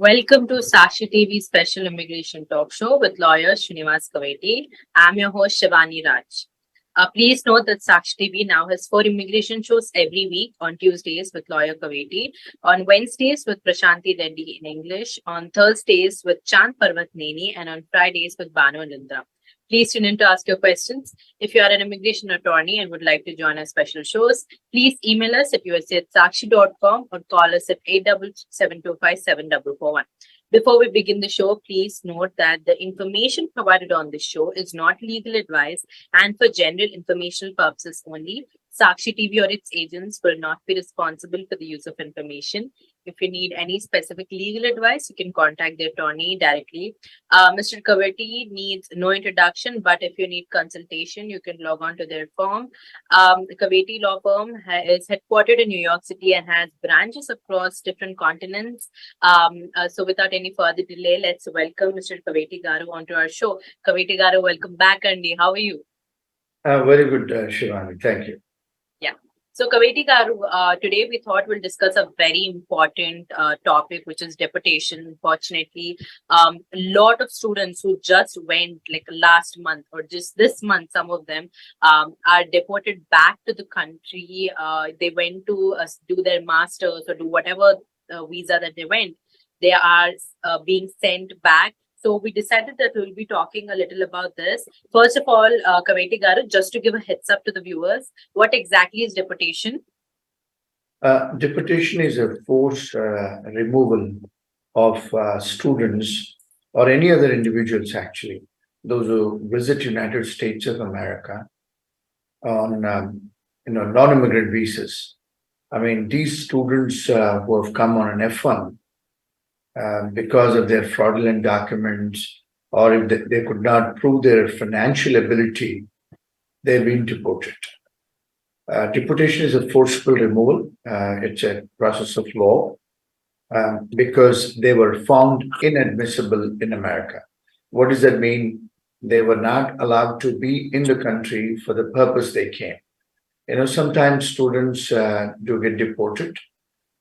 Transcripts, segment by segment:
Welcome to Sakshi TV special immigration talk show with lawyer Srinivas Kaveti. I'm your host Shivani Raj. Please note that Sakshi TV now has 4 immigration shows every week on Tuesdays with lawyer Kaveti, on Wednesdays with Prashanti Reddy in English, on Thursdays with Chand Parvat Neni, and on Fridays with Banu and Indra. Please tune in to ask your questions. If you are an immigration attorney and would like to join our special shows, please email us at usa@sakshi.com or call us at 877257441. Before we begin the show, please note that the information provided on this show is not legal advice and for general informational purposes only. Sakshi TV or its agents will not be responsible for the use of information. If you need any specific legal advice, you can contact the attorney directly. Mr. Kaveti needs no introduction, but if you need consultation, you can log on to their firm. The Kaveti Law Firm is headquartered in New York City and has branches across different continents. So without any further delay, let's welcome Mr. Kaveti Garu onto our show. Kaveti Garu, welcome back, Andy. How are you? Very good, Shivani. Thank you. Yeah. So, Kaveti Garu, today we thought we'll discuss a very important topic, which is deportation. Unfortunately, a lot of students who just went like last month or just this month, some of them are deported back to the country. They went to do their masters or do whatever visa that they went. They are being sent back. So we decided that we'll be talking a little about this. First of all, Kaveti Garu, just to give a heads up to the viewers, what exactly is deportation? Deportation is a forced removal of students or any other individuals, actually, those who visit United States of America on non-immigrant visas. I mean, these students who have come on an F1 because of their fraudulent documents, or if they could not prove their financial ability, they've been deported. Deportation is a forcible removal. It's a process of law because they were found inadmissible in America. What does that mean? They were not allowed to be in the country for the purpose they came. Sometimes students do get deported.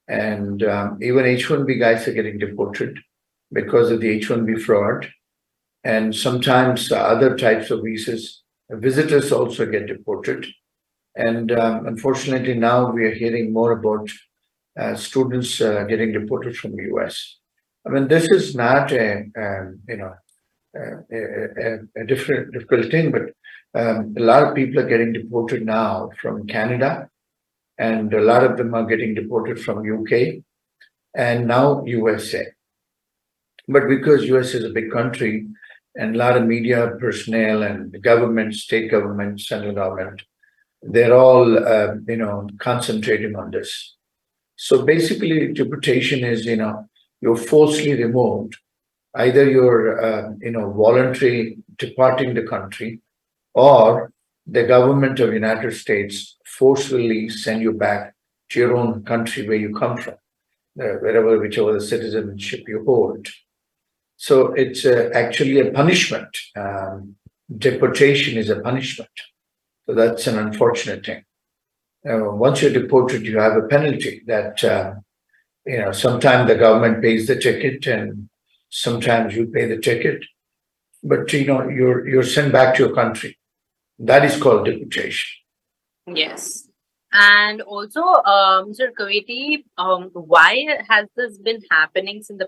And even H-1B guys are getting deported because of the H-1B fraud. And sometimes other types of visas, visitors also get deported. And unfortunately, now we are hearing more about students getting deported from the US. I mean, this is not a difficult thing, but a lot of people are getting deported now from Canada. And a lot of them are getting deported from UK and now USA. But because US is a big country and a lot of media personnel and the government, state government, central government, they're all, concentrating on this. So basically deportation is, you're forcibly removed. Either you're, voluntary departing the country, or the government of United States forcefully send you back to your own country where you come from, whichever the citizenship you hold. So it's actually a punishment. Deportation is a punishment. So that's an unfortunate thing. Once you're deported, you have a penalty that, sometimes the government pays the ticket and sometimes you pay the ticket, but, you're sent back to your country. That is called deportation. Yes. And also, Mr. Kaveti, why has this been happening since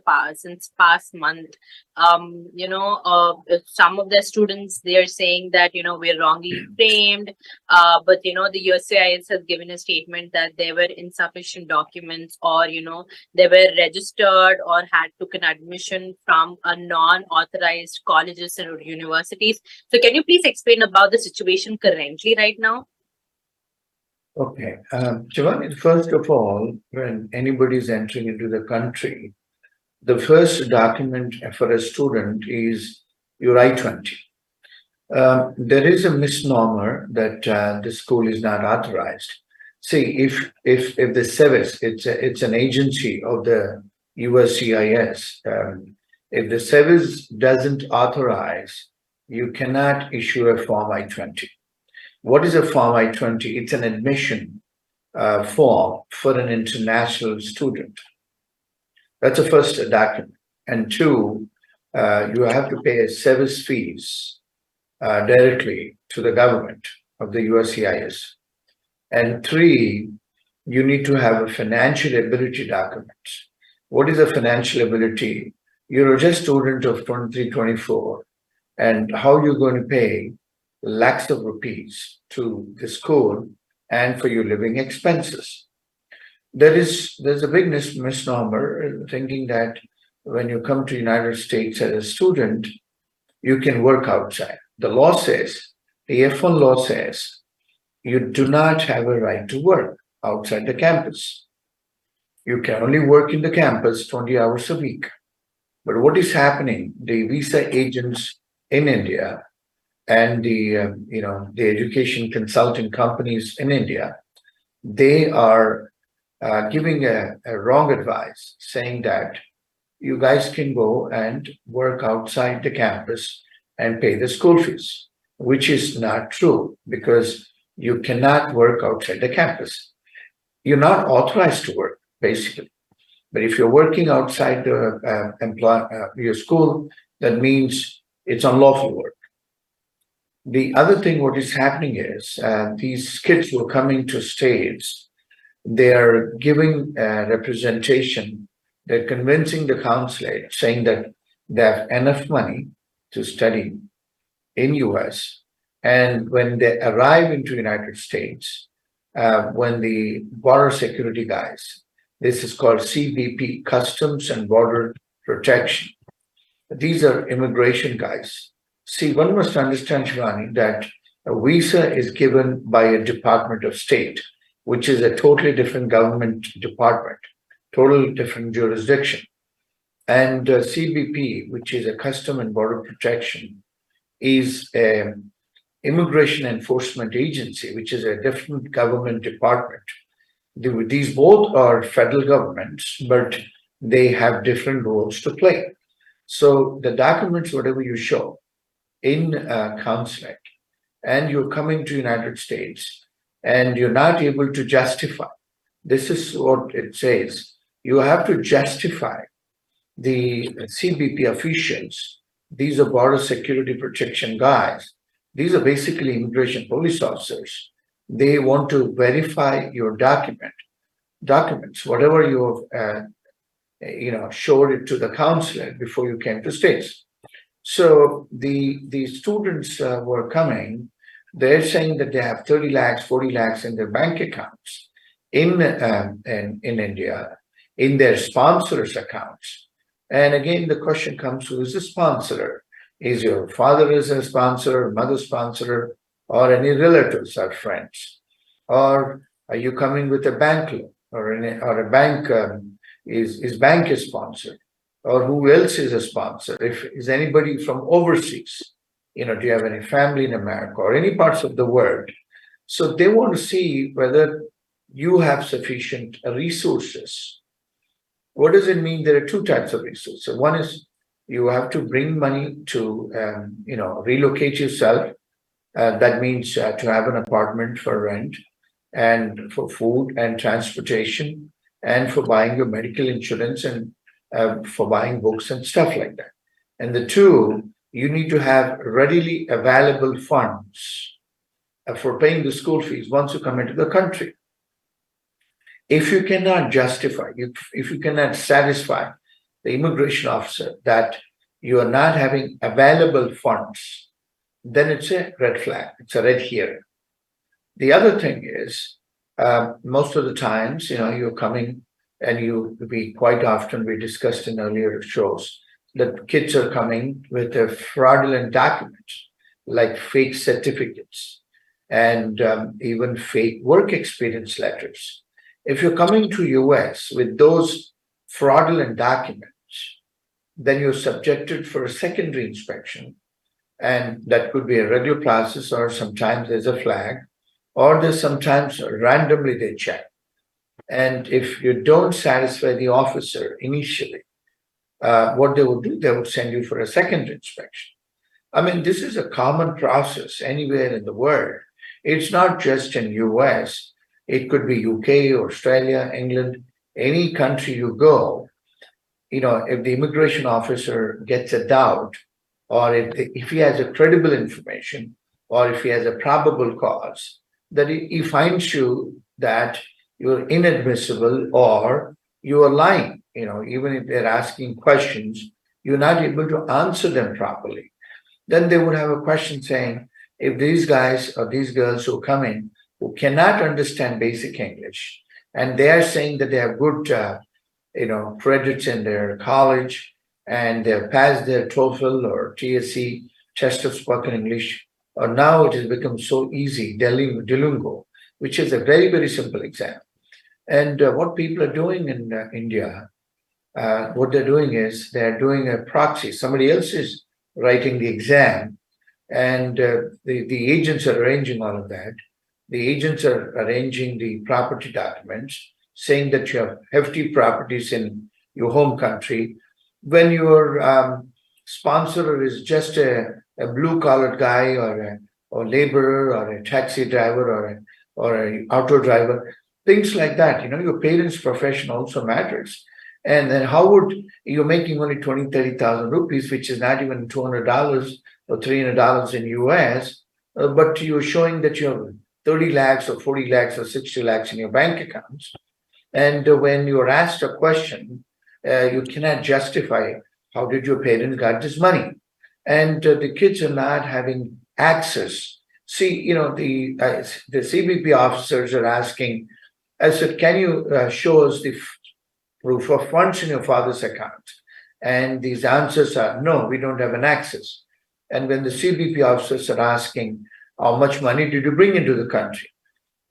past month? Some of the students, they are saying that, we're wrongly framed. But, the USCIS has given a statement that there were insufficient documents, or, they were registered or had taken admission from a non-authorized colleges or universities. So can you please explain about the situation currently right now? Okay. Giovanni, first of all, when anybody is entering into the country, the first document for a student is your I-20. There is a misnomer that the school is not authorized. See, if the SEVIS, it's an agency of the USCIS, if the SEVIS doesn't authorize, you cannot issue a Form I-20. What is a Form I-20? It's an admission form for an international student. That's the first document. And two, you have to pay a service fees directly to the government of the USCIS. And three, you need to have a financial ability document. What is a financial ability? You're just a student of 23, 24, and how you're going to pay lakhs of rupees to the school and for your living expenses. There's a big misnomer thinking that when you come to United States as a student, you can work outside. The law says, the F1 law says, you do not have a right to work outside the campus. You can only work in the campus 20 hours a week. But what is happening? The visa agents in India and the education consulting companies in India, they are giving a wrong advice, saying that you guys can go and work outside the campus and pay the school fees, which is not true because you cannot work outside the campus. You're not authorized to work, basically. But if you're working outside your school, that means it's unlawful work. The other thing, what is happening is these kids who are coming to states, they are giving representation. They're convincing the consulate, saying that they have enough money to study in US. And when they arrive into United States, when the border security guys, this is called CBP, Customs and Border Protection. These are immigration guys. See, one must understand, Shivani, that a visa is given by a Department of State, which is a totally different government department, totally different jurisdiction. And CBP, which is a Custom and Border Protection, is an immigration enforcement agency, which is a different government department. These both are federal governments, but they have different roles to play. So the documents, whatever you show in consulate, and you're coming to United States, and you're not able to justify, this is what it says, you have to justify the CBP officials. These are border security protection guys. These are basically immigration police officers. They want to verify your documents, whatever you have, showed it to the consulate before you came to States. So the students were coming. They're saying that they have 30 lakhs, 40 lakhs in their bank accounts in India, in their sponsors' accounts. And again, the question comes: who is the sponsor? Is your father is a sponsor, mother sponsor, or any relatives or friends? Or are you coming with a bank loan, or a bank is bank a sponsor? Or who else is a sponsor? If is anybody from overseas, do you have any family in America or any parts of the world? So they want to see whether you have sufficient resources. What does it mean? There are two types of resources. One is you have to bring money to, relocate yourself. That means to have an apartment for rent and for food and transportation and for buying your medical insurance and for buying books and stuff like that. And the two, you need to have readily available funds for paying the school fees once you come into the country. If you cannot justify, if you cannot satisfy the immigration officer that you are not having available funds, then it's a red flag. It's a red herring. The other thing is, most of the times, you're coming and we quite often, we discussed in earlier shows, that kids are coming with a fraudulent documents, like fake certificates and even fake work experience letters. If you're coming to US with those fraudulent documents, then you're subjected for a secondary inspection. And that could be a regular process, or sometimes there's a flag, or there's sometimes randomly they check. And if you don't satisfy the officer initially, what they would do, they would send you for a second inspection. I mean, this is a common process anywhere in the world. It's not just in US. It could be UK, Australia, England, any country you go. if the immigration officer gets a doubt, or if he has a credible information, or if he has a probable cause, that he finds you that you're inadmissible or you are lying. Even if they're asking questions, you're not able to answer them properly. Then they would have a question saying, if these guys or these girls who come in who cannot understand basic English, and they are saying that they have good, credits in their college and they've passed their TOEFL or TSC test of spoken English, or now it has become so easy, Duolingo, which is a very, very simple exam. And what people are doing in India, what they're doing is they're doing a proxy. Somebody else is writing the exam, and the agents are arranging all of that. The agents are arranging the property documents, saying that you have hefty properties in your home country. When your sponsor is just a blue collar guy or laborer or a taxi driver or a auto driver, things like that. Your parents' profession also matters. And then how would you're making only 20, 30,000 rupees, which is not even $200 or $300 in US, but you're showing that you have 30 lakhs or 40 lakhs or 60 lakhs in your bank accounts. And when you're asked a question, you cannot justify how did your parents got this money. And the kids are not having access. See, the CBP officers are asking, I said, can you show us the proof of funds in your father's account? And these answers are, no, we don't have an access. And when the CBP officers are asking, how much money did you bring into the country?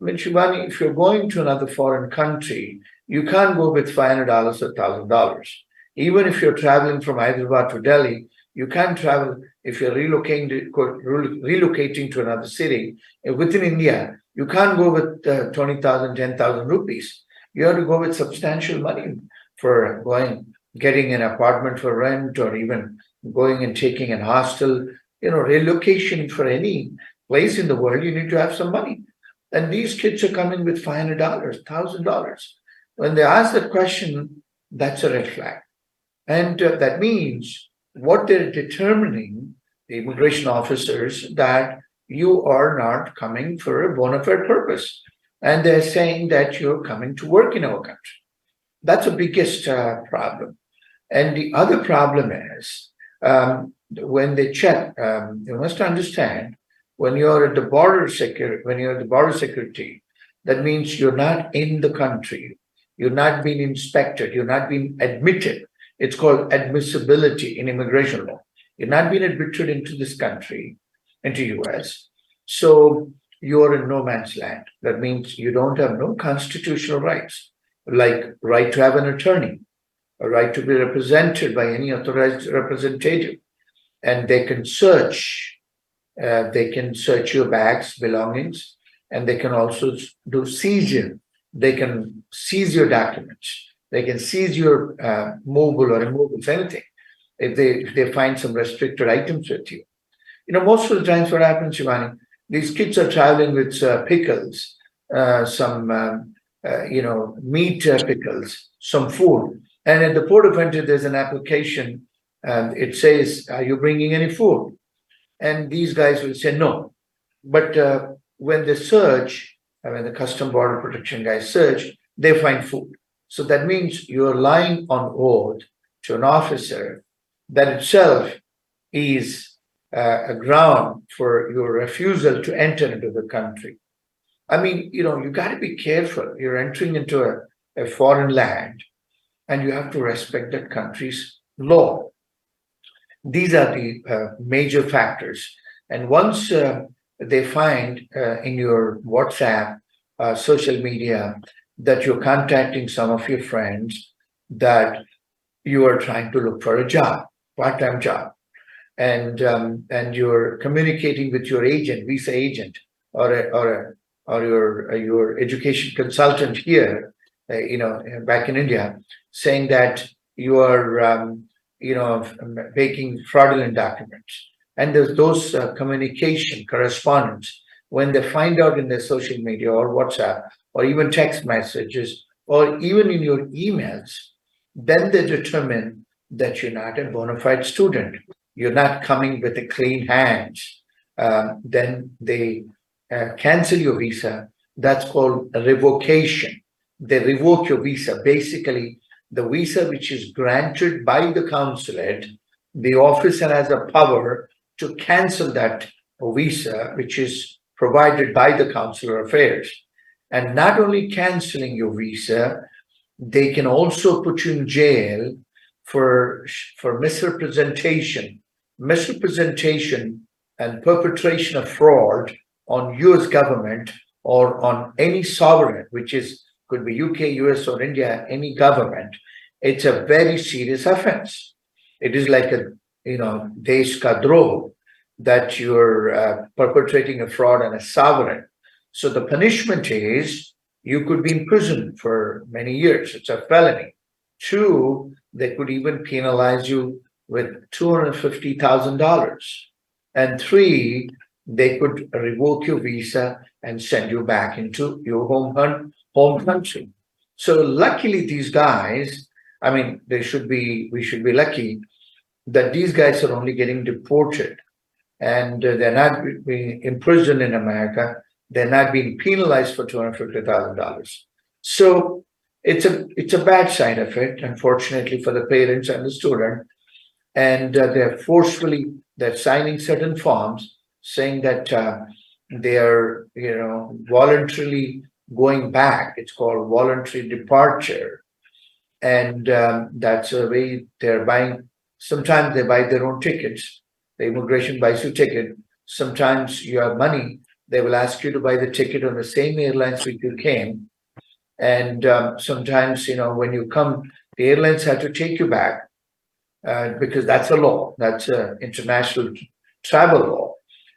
I mean, Shivani, if you're going to another foreign country, you can't go with $500 or $1,000. Even if you're traveling from Hyderabad to Delhi, you can't travel if you're relocating to another city within India. You can't go with 20,000, 10,000 rupees. You have to go with substantial money for getting an apartment for rent, or even going and taking an hostel. Relocation for any place in the world, you need to have some money. And these kids are coming with $500, $1,000. When they ask that question, that's a red flag. And that means what they're determining, the immigration officers, that you are not coming for a bona fide purpose. And they're saying that you're coming to work in our country. That's the biggest problem. And the other problem is when they check, you must understand, when you're at the border security, that means you're not in the country, you're not being inspected, you're not being admitted. It's called admissibility in immigration law. You're not being admitted into this country, into US. So you're in no man's land. That means you don't have no constitutional rights, like right to have an attorney, a right to be represented by any authorized representative, and they can search your bags, belongings, and they can also do seizure. They can seize your documents. They can seize your mobile or immobiles, anything, if they find some restricted items with you. Most of the times what happens, Shivani, these kids are traveling with pickles, some meat pickles, some food. And at the port of entry, there's an application, and it says, are you bringing any food? And these guys will say no. But when they search, when the Custom Border Protection guys search, they find food. So that means you're lying on oath to an officer. That itself is a ground for your refusal to enter into the country. I mean, you got to be careful. You're entering into a foreign land, and you have to respect that country's law. These are the major factors. And once they find in your WhatsApp, social media, that you're contacting some of your friends, that you are trying to look for a job, part-time job, and you're communicating with your agent, visa agent, or your education consultant here, back in India, saying that you are making fraudulent documents. And there's those communication correspondence, when they find out in their social media or WhatsApp or even text messages or even in your emails then they determine that you're not a bona fide student. You're not coming with a clean hands. Then they cancel your visa. That's called a revocation. They revoke your visa. Basically, the visa which is granted by the consulate, the officer has a power to cancel that visa, which is provided by the consular affairs. And not only canceling your visa, they can also put you in jail for misrepresentation and perpetration of fraud on US government or on any sovereign, which is could be UK, US, or India, any government. It's a very serious offense. It is like a desh ka droh, that you're perpetrating a fraud on a sovereign. So the punishment is you could be imprisoned for many years. It's a felony. Two, they could even penalize you with $250,000. And three, they could revoke your visa and send you back into your home country. So luckily, these guys, I mean, we should be lucky that these guys are only getting deported and they're not being imprisoned in America. They're not being penalized for $250,000. So it's a bad side of it, unfortunately, for the parents and the student. And they're signing certain forms saying that they are voluntarily going back. It's called voluntary departure, and that's a way they're buying. Sometimes they buy their own tickets. The immigration buys you ticket. Sometimes you have money. They will ask you to buy the ticket on the same airlines which you came. And sometimes, when you come, the airlines have to take you back because that's a law. That's an international travel law,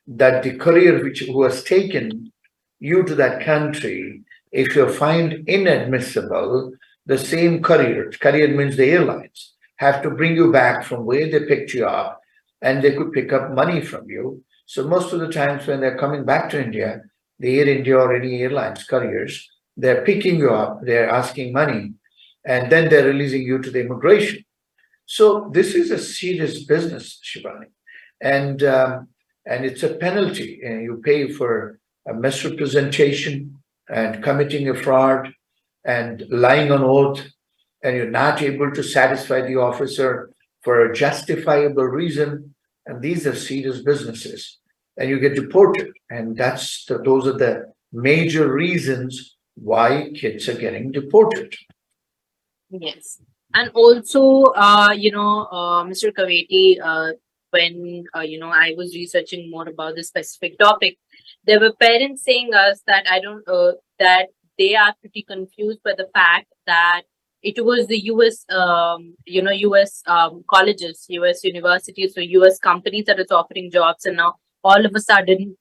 that the courier who has taken you to that country, if you're found inadmissible, the same courier means the airlines, have to bring you back from where they picked you up, and they could pick up money from you. So most of the times when they're coming back to India, the Air India or any airlines couriers, they're picking you up, they're asking money, and then they're releasing you to the immigration. So this is a serious business, Shivani, and it's a penalty, and you pay for a misrepresentation and committing a fraud and lying on oath, and you're not able to satisfy the officer for a justifiable reason. And these are serious businesses, and you get deported. And those are the major reasons why kids are getting deported. Yes. And also, Mr. Kaveti, when, I was researching more about this specific topic, there were parents saying us that that they are pretty confused by the fact that it was the US, US colleges, US universities, so US companies that is offering jobs, and now all of a sudden,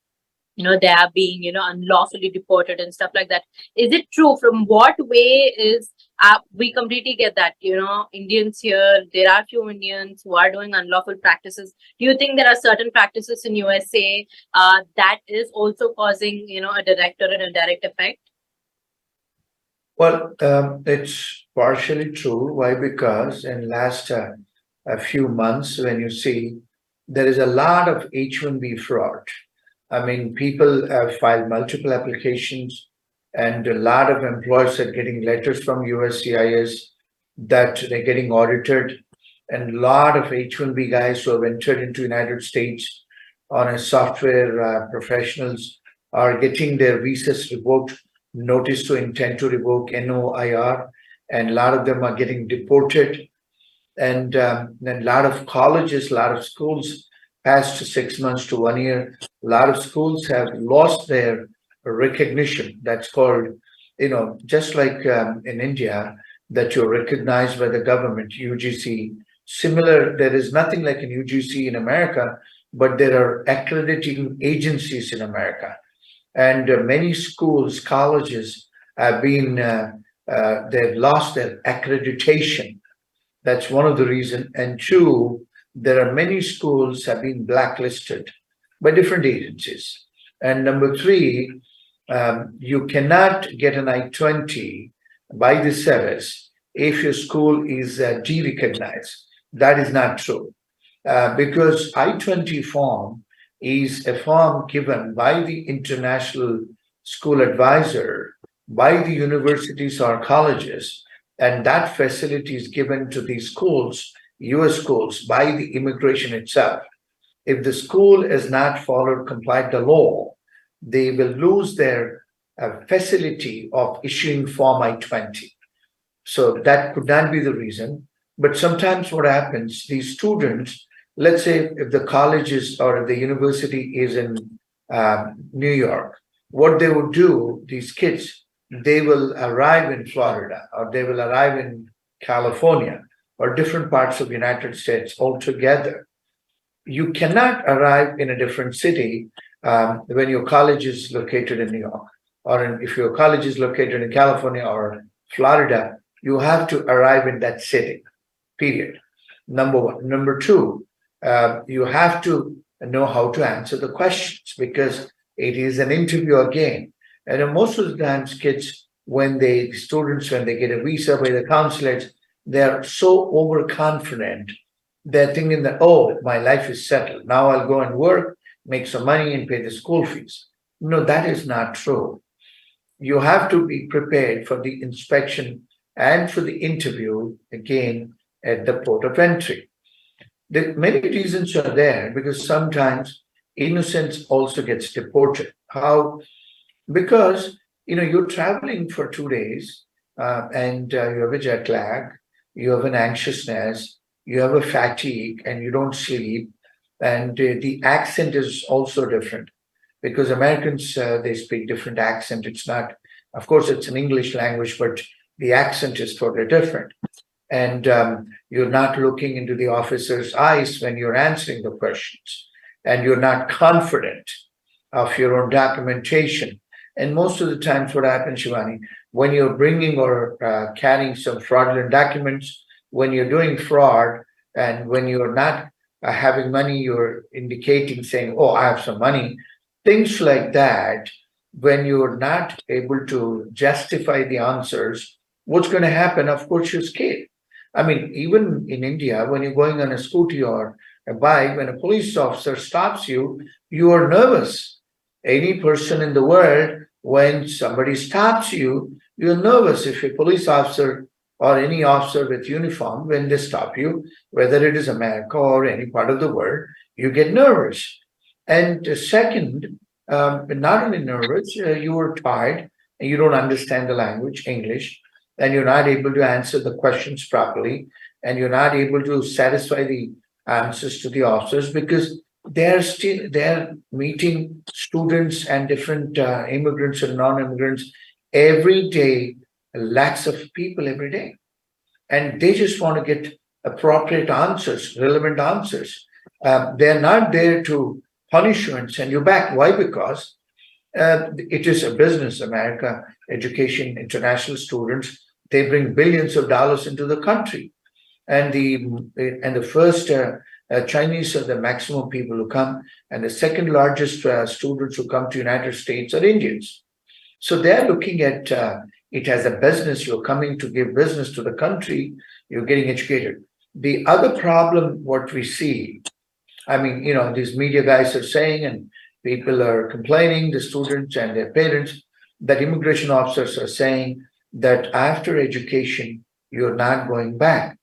they are being, unlawfully deported and stuff like that. Is it true? From what way is, we completely get that, Indians here, there are few Indians who are doing unlawful practices. Do you think there are certain practices in USA that is also causing, a direct or an indirect effect? Well, it's partially true. Why? Because in last a few months, when you see, there is a lot of H-1B fraud. I mean, people have filed multiple applications, and a lot of employers are getting letters from USCIS that they're getting audited, and a lot of H-1B guys who have entered into United States on a software professionals are getting their visas revoked, notice to intent to revoke, NOIR, and a lot of them are getting deported. And then a lot of colleges, a lot of schools, past 6 months to 1 year, a lot of schools have lost their recognition. That's called, just like in India, that you're recognized by the government, UGC. Similar, there is nothing like an UGC in America, but there are accrediting agencies in America. And many schools, colleges have been, they've lost their accreditation. That's one of the reasons. And two, there are many schools have been blacklisted by different agencies. And number three, you cannot get an I-20 by the service if your school is de-recognized. That is not true. Because I-20 form is a form given by the international school advisor, by the universities or colleges, and that facility is given to the schools, US schools, by the immigration itself. If the school has not followed, complied the law, they will lose their facility of issuing Form I-20. So that could not be the reason. But sometimes what happens, these students, let's say if the college is or if the university is in New York, what they would do, these kids, they will arrive in Florida or they will arrive in California or different parts of the United States altogether. You cannot arrive in a different city when your college is located in New York, or if your college is located in California or Florida, you have to arrive in that city, period. Number one. Number two, you have to know how to answer the questions because it is an interview again. And most of the times, students, when they get a visa by the consulates, they're so overconfident. They're thinking that, oh, my life is settled. Now I'll go and work, make some money, and pay the school fees. No, that is not true. You have to be prepared for the inspection and for the interview again at the port of entry. Many reasons are there because sometimes innocence also gets deported. How? Because you're traveling for 2 days and you have a jet lag, you have an anxiousness, you have a fatigue, and you don't sleep, and the accent is also different because Americans they speak different accent. It's not, of course, it's an English language, but the accent is totally different. And you're not looking into the officer's eyes when you're answering the questions, and you're not confident of your own documentation. And most of the times, what happens, Shivani, when you're bringing or carrying some fraudulent documents, when you're doing fraud, and when you're not having money, you're indicating, saying, "Oh, I have some money," things like that. When you're not able to justify the answers, what's going to happen? Of course, you're scared. I mean, even in India, when you're going on a scooty or a bike, when a police officer stops you, you are nervous. Any person in the world, when somebody stops you, you're nervous. If a police officer or any officer with uniform, when they stop you, whether it is America or any part of the world, you get nervous. And second, not only nervous, you are tired and you don't understand the language, English, and you're not able to answer the questions properly, and you're not able to satisfy the answers to the officers because they're meeting students and different immigrants and non-immigrants every day, lakhs of people every day, and they just want to get appropriate answers, relevant answers. They're not there to punish you and send you back. Why? Because it is a business. America, education, international students, they bring billions of dollars into the country, and the first Chinese are the maximum people who come, and the second largest students who come to United States are Indians. So they're looking at it as a business. You're coming to give business to the country. You're getting educated. The other problem, what we see, I mean, these media guys are saying, and people are complaining, the students and their parents, that immigration officers are saying that after education, you're not going back.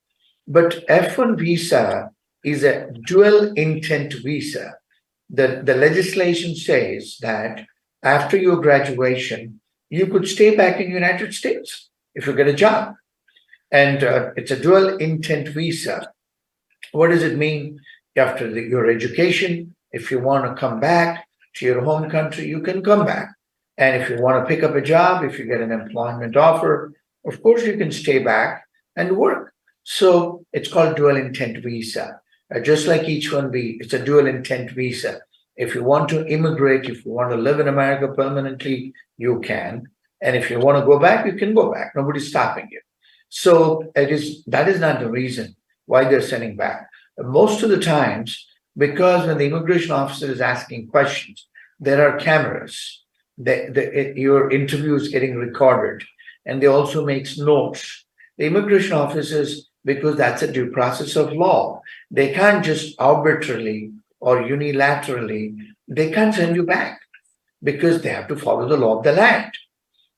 But F1 visa is a dual intent visa. The legislation says that after your graduation, you could stay back in the United States if you get a job. And it's a dual intent visa. What does it mean? After your education, if you want to come back to your home country, you can come back. And if you want to pick up a job, if you get an employment offer, of course, you can stay back and work. So it's called dual intent visa. Just like H-1B, it's a dual intent visa. If you want to immigrate, if you want to live in America permanently, you can. And if you want to go back, you can go back. Nobody's stopping you. So that is not the reason why they're sending back. Most of the times, because when the immigration officer is asking questions, there are cameras. Your interview is getting recorded, and they also makes notes. The immigration officers, because that's a due process of law, they can't just arbitrarily or unilaterally, they can't send you back because they have to follow the law of the land.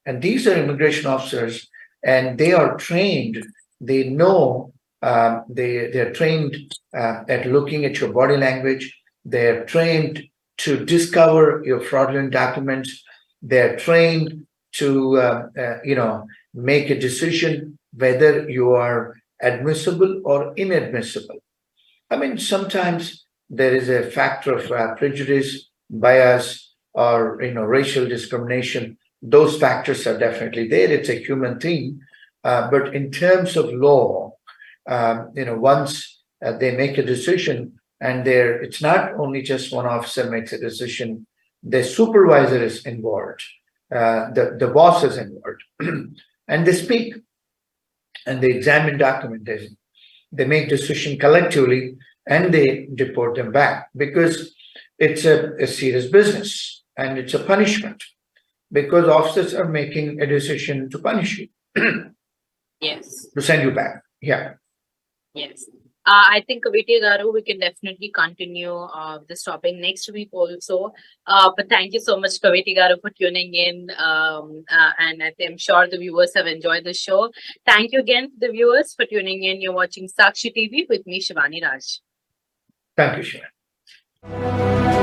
And these are immigration officers, and they are trained. They know they're trained at looking at your body language. They're trained to discover your fraudulent documents. They're trained to make a decision whether you are admissible or inadmissible. I mean, sometimes there is a factor of prejudice, bias, or racial discrimination. Those factors are definitely there. It's a human thing. But in terms of law, once they make a decision, and it's not only just one officer makes a decision, the supervisor is involved, the boss is involved, and they speak and they examine documentation. They make decision collectively and they deport them back because it's a serious business and it's a punishment because officers are making a decision to punish you, Yes. to send you back. Yeah. Yes. I think Kaveti Garu, we can definitely continue this topic next week also. But thank you so much, Kaveti Garu, for tuning in. And I'm sure the viewers have enjoyed the show. Thank you again, the viewers, for tuning in. You're watching Sakshi TV with me, Shivani Raj. Thank you, Shreya.